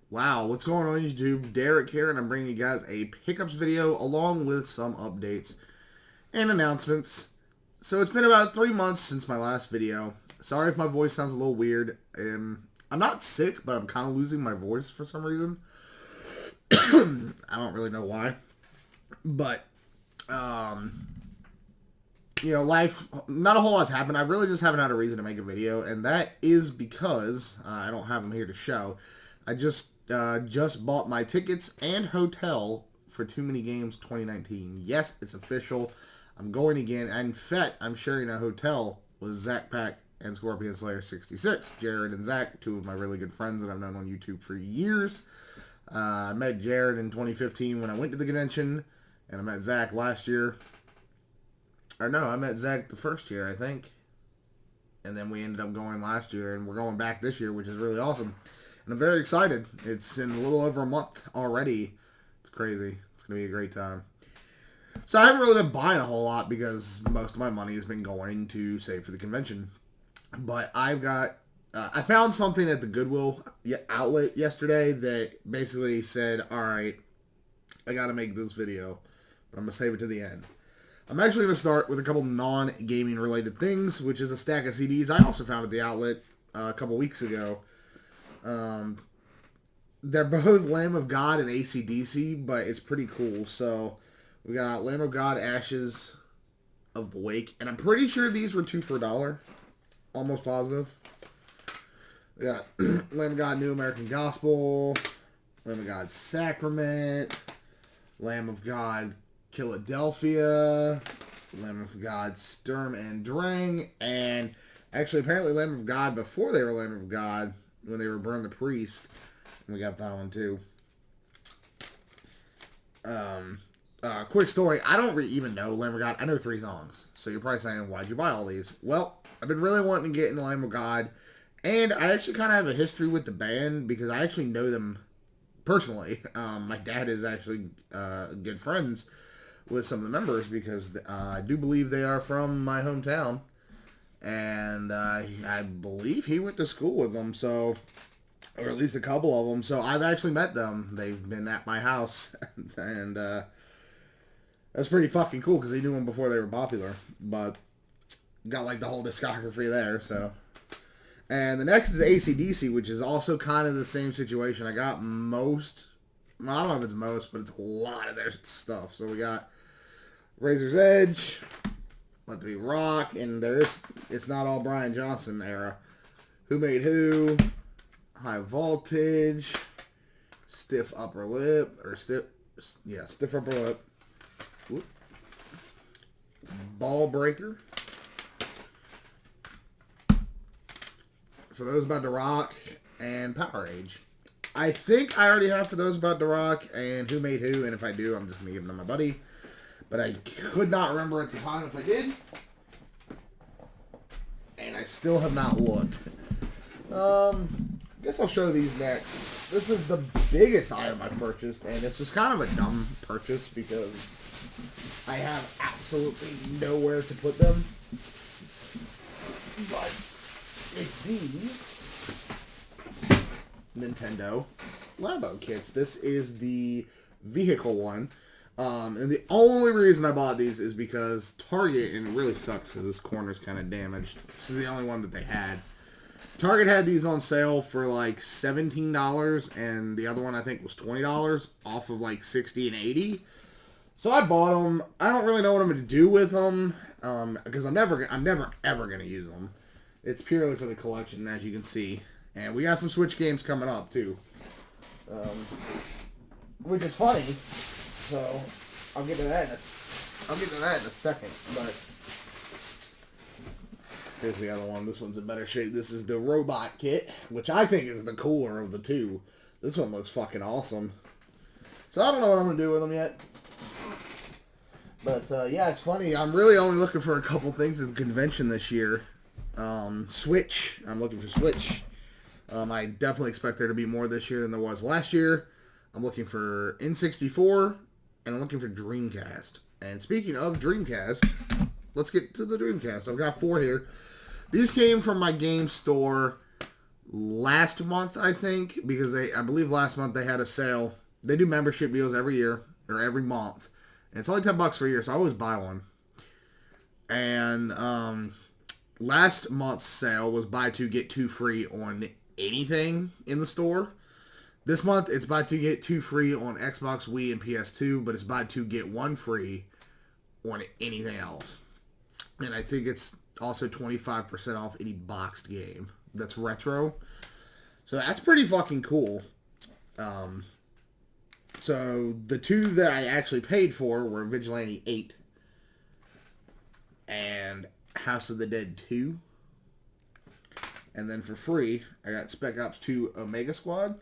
Wow, what's going on YouTube? Derek here, and I'm bringing you guys a pickups video along with some updates and announcements. So it's been about 3 months since my last video. Sorry if my voice sounds a little weird. I'm not sick, but I'm kind of losing my voice for some reason. I don't really know why. But, life, not a whole lot's happened. I really just haven't had a reason to make a video, and that is because I don't have them here to show. I just bought my tickets and hotel for TooManyGames 2019. Yes, it's official. I'm going again. And in fact, I'm sharing a hotel with Zach Pack and Scorpion Slayer 66. Jared and Zach, two of my really good friends that I've known on YouTube for years. I met Jared in 2015 when I went to the convention, and I met Zach last year. Or no, I met Zach the first year, I think. And then we ended up going last year, and we're going back this year, which is really awesome. And I'm very excited. It's in a little over a month already. It's crazy. It's going to be a great time. So I haven't really been buying a whole lot because most of my money has been going to save for the convention. But I've got... I found something at the Goodwill outlet yesterday that basically said, alright, I got to make this video, but I'm going to save it to the end. I'm actually going to start with a couple non-gaming related things, which is a stack of CDs I also found at the outlet a couple weeks ago. They're both Lamb of God and AC/DC, but it's pretty cool. So we got Lamb of God, Ashes of the Wake, and I'm pretty sure these were 2 for $1. Almost positive. We got Lamb of God, New American Gospel, Lamb of God, Sacrament, Lamb of God, Philadelphia, Lamb of God, Sturm and Drang, and actually apparently Lamb of God before they were Lamb of God, when they were Burn the Priest. And we got that one too. Quick story. I don't even know Lamb of God. I know 3 songs. So you're probably saying, why'd you buy all these? Well, I've been really wanting to get into Lamb of God. And I actually kind of have a history with the band because I actually know them personally. My dad is actually good friends with some of the members because I do believe they are from my hometown. And I believe he went to school with them, so, or at least a couple of them. So I've actually met them. They've been at my house, and that's pretty fucking cool because they knew them before they were popular. But got like the whole discography there. So, and the next is AC/DC, which is also kind of the same situation. I got most. Well, I don't know if it's most, but it's a lot of their stuff. So we got Razor's Edge, Let There Be Rock, and it's not all Brian Johnson era. Who Made Who, High Voltage, Stiff Upper Lip, Stiff Upper Lip, whoop, Ball Breaker, For Those About to Rock, and Power Age. I think I already have For Those About to Rock and Who Made Who, and if I do, I'm just going to give them to my buddy. But I could not remember at the time if I did. And I still have not looked. I guess I'll show these next. This is the biggest item I've purchased, and it's just kind of a dumb purchase because I have absolutely nowhere to put them. But it's these Nintendo Labo kits. This is the vehicle one. And the only reason I bought these is because Target, and it really sucks because this corner's kind of damaged. This is the only one that they had. Target had these on sale for like $17, and the other one I think was $20 off of like $60 and $80. So I bought them. I don't really know what I'm going to do with them because I'm never ever going to use them. It's purely for the collection, as you can see. And we got some Switch games coming up too, which is funny. So I'll get to that in a second. But here's the other one. This one's in better shape. This is the robot kit, which I think is the cooler of the two. This one looks fucking awesome. So I don't know what I'm gonna do with them yet. But yeah, it's funny. I'm really only looking for a couple things at the convention this year. Switch. I'm looking for Switch. I definitely expect there to be more this year than there was last year. I'm looking for N64. And I'm looking for Dreamcast. And speaking of Dreamcast, let's get to the Dreamcast. I've got 4 here. These came from my game store last month, I think, because I believe last month they had a sale. They do membership deals every year or every month, and it's only $10 for a year, so I always buy one. And last month's sale was buy two get two free on anything in the store. This month it's buy two get two free on Xbox, Wii, and PS2, but it's buy two get one free on anything else. And I think it's also 25% off any boxed game that's retro. So that's pretty fucking cool. So the two that I actually paid for were Vigilante 8 and House of the Dead 2. And then for free, I got Spec Ops 2 Omega Squad.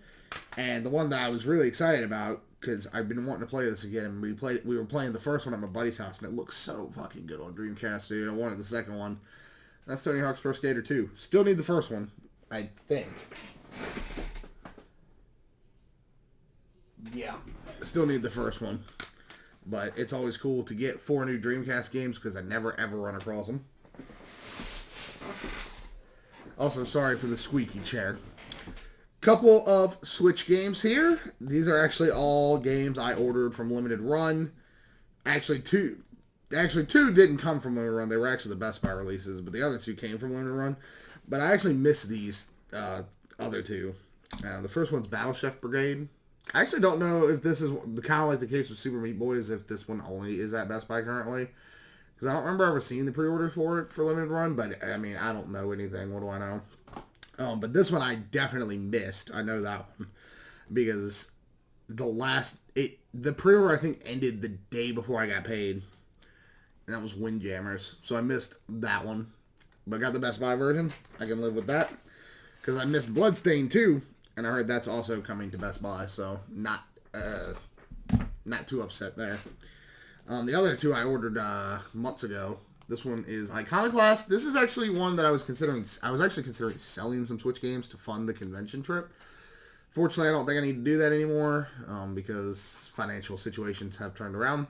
And the one that I was really excited about, because I've been wanting to play this again, and we were playing the first one at my buddy's house, and it looks so fucking good on Dreamcast, dude. I wanted the second one. That's Tony Hawk's Pro Skater 2. Still need the first one, I think. Yeah, still need the first one. But it's always cool to get 4 new Dreamcast games, because I never ever run across them. Also, sorry for the squeaky chair. Couple of Switch games here. These are actually all games I ordered from Limited Run. Actually, two didn't come from Limited Run. They were actually the Best Buy releases, but the other 2 came from Limited Run. But I actually missed these other 2. The first one's Battle Chef Brigade. I actually don't know if this is kind of like the case with Super Meat Boy, if this one only is at Best Buy currently. Because I don't remember ever seeing the pre-orders for it for Limited Run, but I mean, I don't know anything. What do I know? But this one I definitely missed. I know that one. Because the pre-order I think ended the day before I got paid. And that was Windjammers. So I missed that one. But I got the Best Buy version. I can live with that. Because I missed Bloodstained too. And I heard that's also coming to Best Buy. So not too upset there. The other 2 I ordered months ago. This one is Iconoclast. This is actually one that I was actually considering selling some Switch games to fund the convention trip. Fortunately, I don't think I need to do that anymore because financial situations have turned around.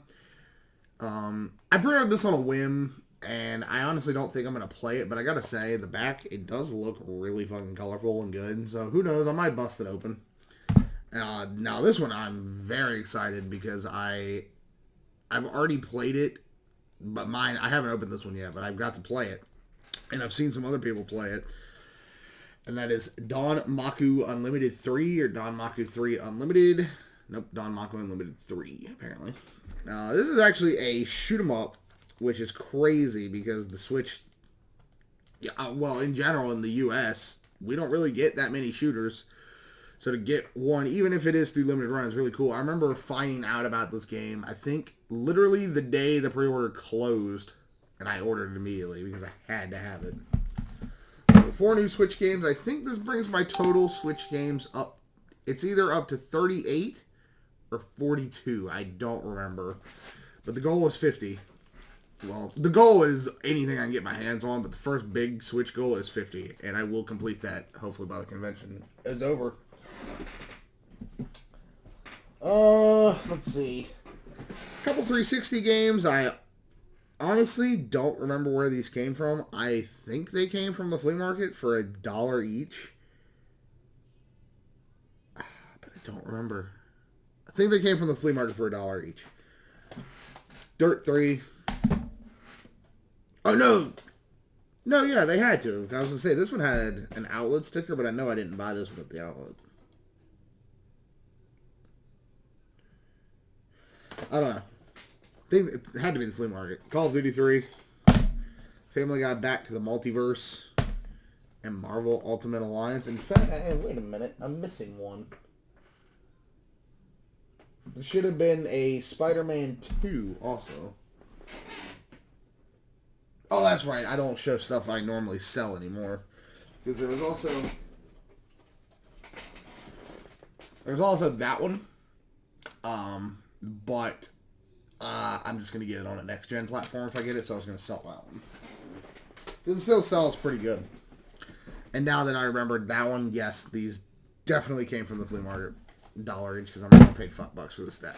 I pre-ordered this on a whim, and I honestly don't think I'm going to play it, but I gotta say, the back, it does look really fucking colorful and good, so who knows, I might bust it open. Now, this one I'm very excited because I've already played it. But I haven't opened this one yet, but I've got to play it. And I've seen some other people play it. And that is Don Maku Unlimited 3 or Don Maku 3 Unlimited. Nope, Don Maku Unlimited 3, apparently. This is actually a shoot 'em up, which is crazy because the Switch, well, in general, in the U.S., we don't really get that many shooters. So to get one, even if it is through Limited Run, is really cool. I remember finding out about this game, I think, literally the day the pre-order closed, and I ordered it immediately because I had to have it. So 4 new Switch games. I think this brings my total Switch games up. It's either up to 38 or 42. I don't remember. But the goal is 50. Well, the goal is anything I can get my hands on, but the first big Switch goal is 50, and I will complete that, hopefully, by the convention is over. Let's see. A couple 360 games. I honestly don't remember where these came from. I think they came from the flea market for $1 each. But I don't remember. I think they came from the flea market for $1 each. Dirt 3. Oh, no. No, yeah, they had to. I was going to say, this one had an outlet sticker, but I know I didn't buy this one at the outlet. I don't know. I think it had to be the flea market. Call of Duty 3. Family Guy Back to the Multiverse. And Marvel Ultimate Alliance. In fact, wait a minute. I'm missing one. This should have been a Spider-Man 2 also. Oh, that's right. I don't show stuff I normally sell anymore. Because there was also that one. But I'm just going to get it on a next-gen platform if I get it, so I was going to sell that one. Because it still sells pretty good. And now that I remembered that one, yes, these definitely came from the flea market. $1 each, because I'm going to pay $5 for the stack.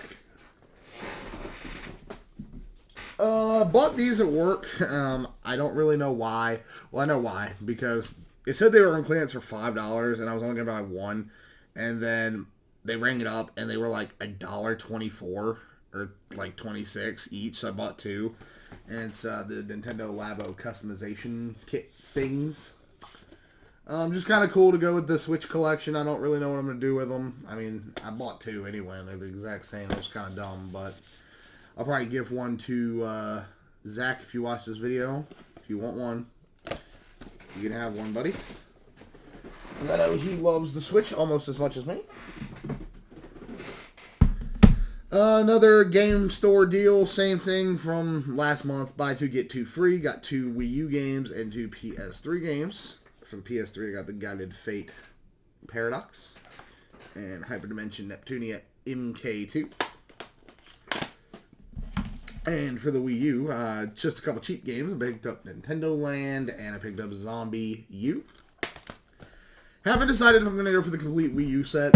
Bought these at work. I don't really know why. Well, I know why. Because They said they were on clearance for $5, and I was only going to buy one. And then they rang it up, and they were like $1.24 or like 26 each. So I bought two. And it's the Nintendo Labo customization kit things. Just kind of cool to go with the Switch collection. I don't really know what I'm going to do with them. I mean, I bought two anyway, and they're the exact same. It was kind of dumb, but I'll probably give one to Zach if you watch this video. If you want one, you can have one, buddy. I know he loves the Switch almost as much as me. Another game store deal, same thing from last month. Buy two, get two free. Got two Wii U games and two PS3 games. For the PS3, I got the Guided Fate Paradox and Hyperdimension Neptunia MK2. And for the Wii U, just a couple cheap games. I picked up Nintendo Land and I picked up Zombie U. Haven't decided if I'm going to go for the complete Wii U set.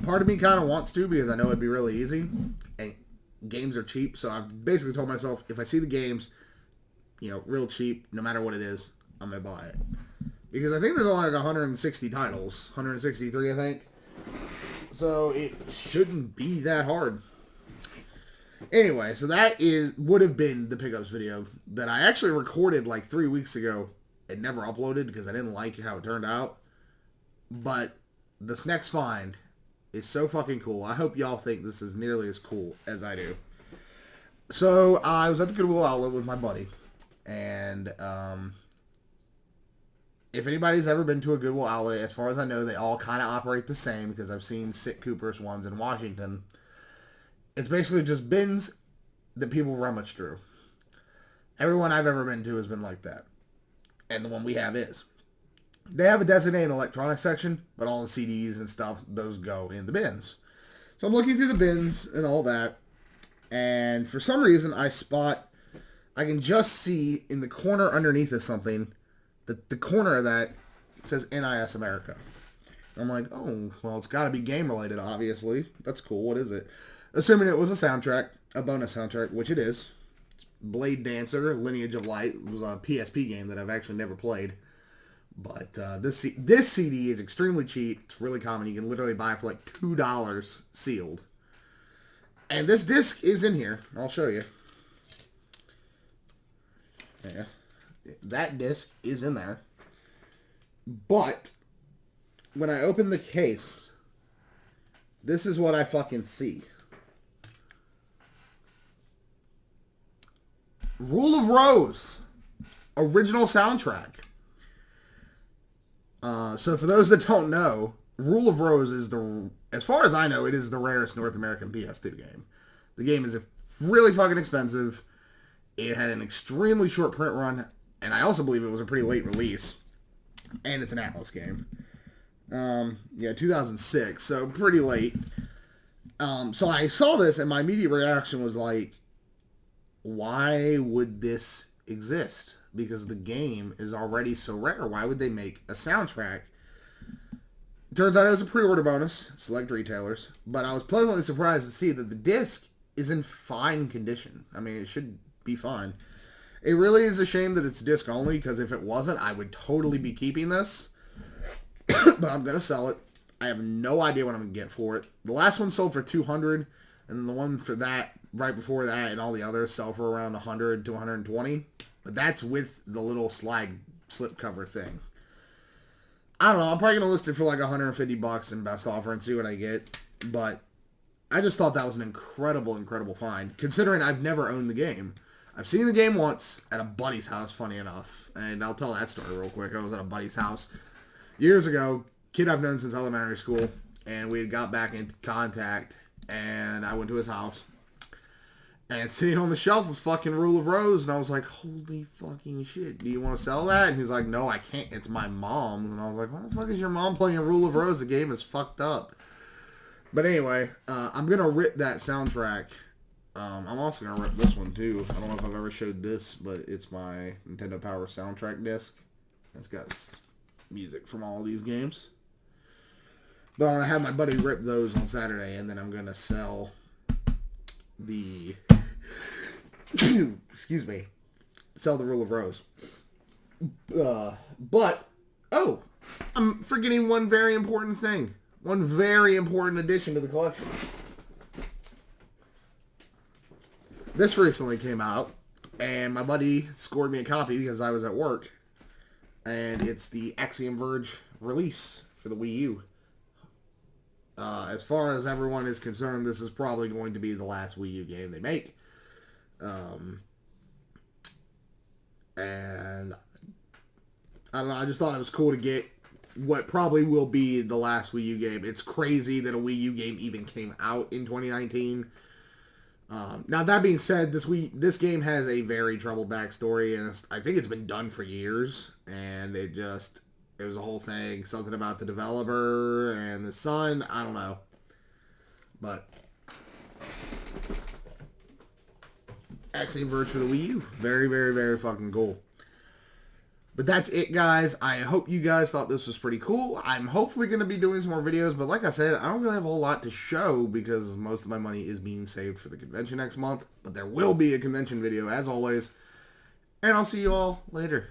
Part of me kind of wants to because I know it'd be really easy. And games are cheap, so I've basically told myself if I see the games, you know, real cheap, no matter what it is, I'm going to buy it. Because I think there's only like 160 titles. 163, I think. So it shouldn't be that hard. Anyway, so that would have been the pickups video that I actually recorded like 3 weeks ago and never uploaded because I didn't like how it turned out. But this next find is so fucking cool. I hope y'all think this is nearly as cool as I do. So I was at the Goodwill outlet with my buddy. And if anybody's ever been to a Goodwill outlet, as far as I know, they all kind of operate the same because I've seen Sick Cooper's ones in Washington. It's basically just bins that people rummage through. Everyone I've ever been to has been like that. And the one we have is. They have a designated electronics section, but all the CDs and stuff, those go in the bins. So I'm looking through the bins and all that. And for some reason, I can just see in the corner underneath of something, the corner of that says NIS America. I'm like, oh, well, it's got to be game related, obviously. That's cool. What is it? Assuming it was a soundtrack, a bonus soundtrack, which it is. It's Blade Dancer, Lineage of Light. It was a PSP game that I've actually never played. But this CD is extremely cheap. It's really common. You can literally buy it for like $2 sealed. And this disc is in here. I'll show you. Yeah. That disc is in there. But when I open the case, this is what I fucking see. Rule of Rose. Original soundtrack. So for those that don't know, Rule of Rose is as far as I know, it is the rarest North American PS2 game. The game is really fucking expensive. It had an extremely short print run, and I also believe it was a pretty late release. And it's an Atlas game. Yeah, 2006, so pretty late. So I saw this, and my immediate reaction was like, why would this exist? Because the game is already so rare. Why would they make a soundtrack? Turns out it was a pre-order bonus, select retailers. But I was pleasantly surprised to see that the disc is in fine condition. I mean, it should be fine. It really is a shame that it's disc only, because if it wasn't, I would totally be keeping this. But I'm going to sell it. I have no idea what I'm going to get for it. The last one sold for $200, and the one for that, right before that, and all the others sell for around $100 to $120. But that's with the little slide slip cover thing. I don't know. I'm probably going to list it for like $150 in best offer and see what I get. But I just thought that was an incredible, incredible find. Considering I've never owned the game. I've seen the game once at a buddy's house, funny enough. And I'll tell that story real quick. I was at a buddy's house years ago. Kid I've known since elementary school. And we got back in contact. And I went to his house. And sitting on the shelf was fucking Rule of Rose. And I was like, holy fucking shit. Do you want to sell that? And he was like, no, I can't. It's my mom's. And I was like, why the fuck is your mom playing Rule of Rose? The game is fucked up. But anyway, I'm going to rip that soundtrack. I'm also going to rip this one too. I don't know if I've ever showed this, but it's my Nintendo Power soundtrack disc. It's got music from all of these games. But I'm going to have my buddy rip those on Saturday. And then I'm going to sell the excuse me, sell the Rule of Rose. But Oh, I'm forgetting one very important thing. One very important addition to the collection. This recently came out, and my buddy scored me a copy because I was at work. And it's the Axiom Verge release for the Wii U. As far as everyone is concerned, this is probably going to be the last Wii U game they make. And I don't know, I just thought it was cool to get what probably will be the last Wii U game. It's crazy that a Wii U game even came out in 2019. Now, that being said, this game has a very troubled backstory, and I think it's been done for years, and it was a whole thing, something about the developer and the son, I don't know. But Axiom Verge for the Wii U, very, very, very fucking cool. But that's it, guys. I hope you guys thought this was pretty cool. I'm hopefully going to be doing some more videos, but like I said, I don't really have a whole lot to show because most of my money is being saved for the convention next month. But there will be a convention video, as always. And I'll see you all later.